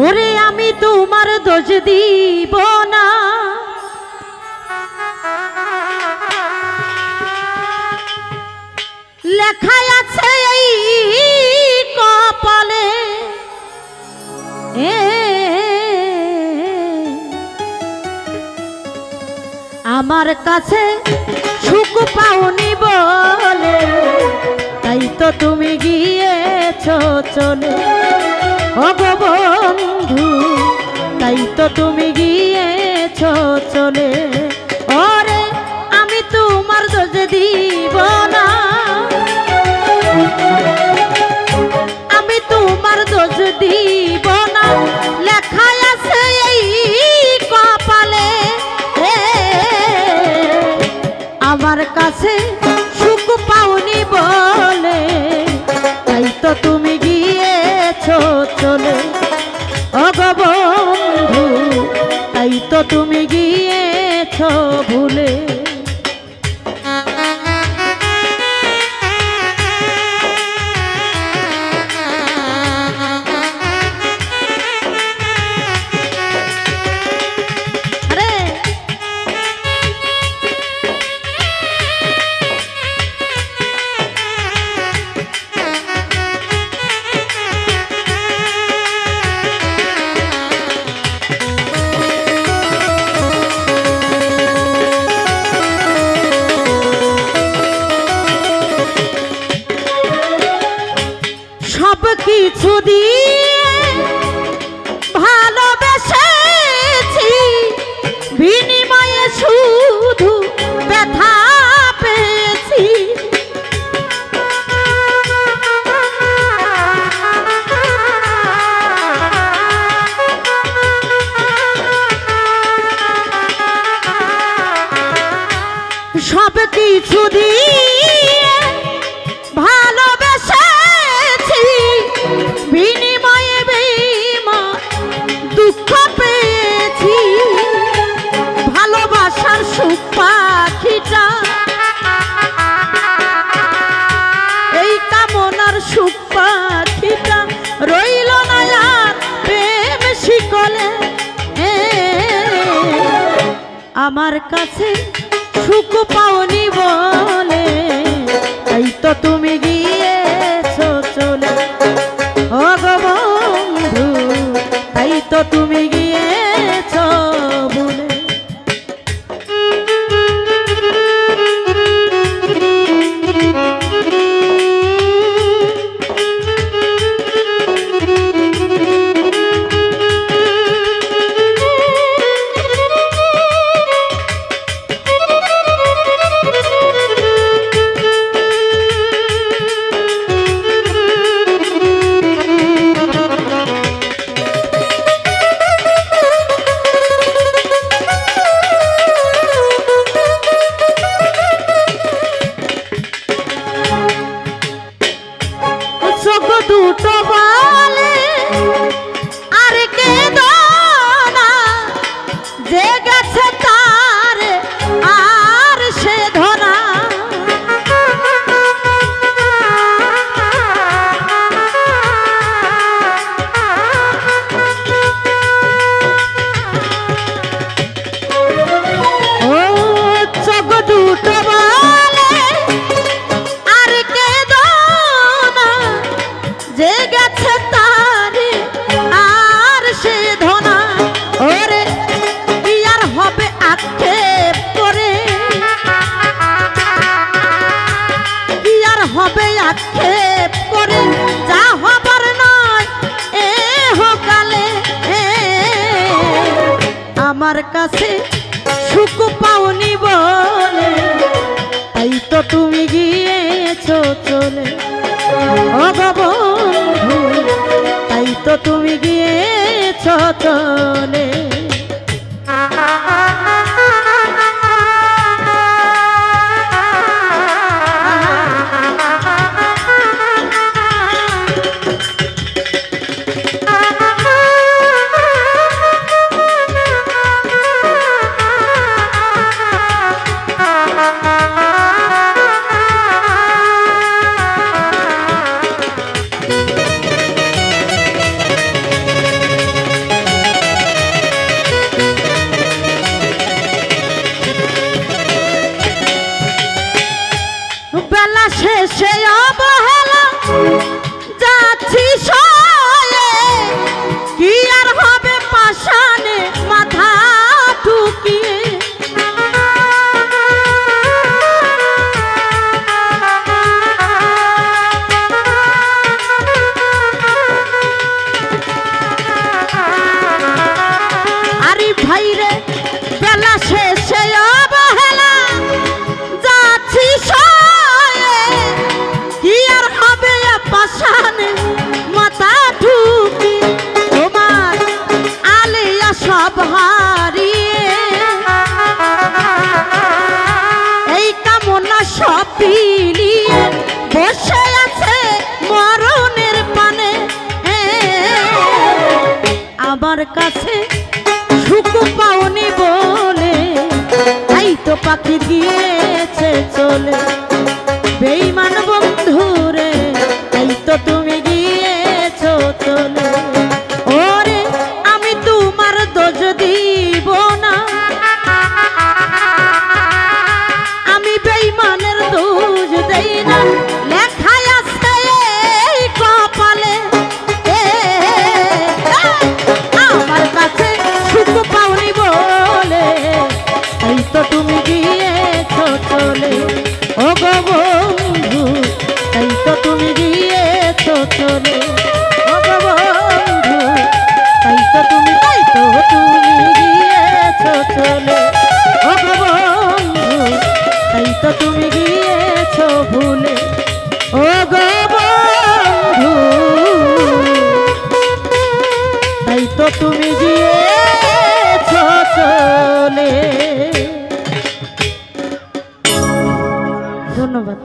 ওরে আমি তোমার দোষ দিব না, লেখাই আছে এই কপালে। আমার কাছে সুখ পাওনি বলে তাই তো তুমি গিয়েছো চলে। ও গো বন্ধু তাই তো তুমি গিয়েছো চলে। ওরে আমি তোমার দোষ দিব না, আমি তোমার দোষ দিব না, লেখাই আছে এই কপালে। আমার কাছে সুখ পাওনি বলে তাই তো তুমি গিয়েছো চলে। ও গো বন্ধু তাই তো তুমি গিয়েছো ভুলে। কিছু দিয়ে ভালোবেসেছি, বিনিময়ে শুধু ব্যথা পেয়েছি। সব কিছু দিয়ে ভালোবেসেছি, বিনিময়ে বেঈমান দুঃখ পেয়েছি। ভালোবাসার সুখ পাখিটা এই কামনার সুখ পাখিটা রইল না আর প্রেম শিকলে। আমার কাছে সুখ পাওনি বলে তাই তো তুমি গিয়েছো চলে। ও গো বন্ধু তাই তো তুমি গিয়েছো ভুলে। দুটো বলে আর কেঁদো না, যে গেছে তার আর সে ধরা। ও চোখ দুটো বলে আর কেঁদো না, যে গেছে তারে আর সে ধনা। ওরে কি আর হবে আক্ষেপ করে, কি আর হবে আক্ষেপ করে, যা হবার নয় এ হোকালে। আমার কাছে সুখ পাওনি বলে তাই তো তুমি গিয়েছো চলে। ও গো বন্ধু তাই তো তুমি গিয়েছো চলে। আমার কাছে সুখ পাওনি বলে তাই তো পাখি গিয়েছে চলে। বেঈমান বন্ধুরে তাই তো তুমি গিয়েছো চলে। ওরে আমি তোমার দোষ দিব না, আমি বেঈমানের দোষ দেই না। লেখায় আছে এই কপালে আমার কাছে সুখ পাওনি বলে তাই তো তুমি গিয়েছো চলে। ও গো বন্ধু তাই তো তুমি গিয়েছো চলে। ও গো বন্ধু তাই তো তুমি গিয়েছো চলে। ও গো বন্ধু তাই তো তুমি গিয়েছো ভুলে। ও গো বন্ধু তাই তো তুমি গিয়েছো চলে। ধন্যবাদ।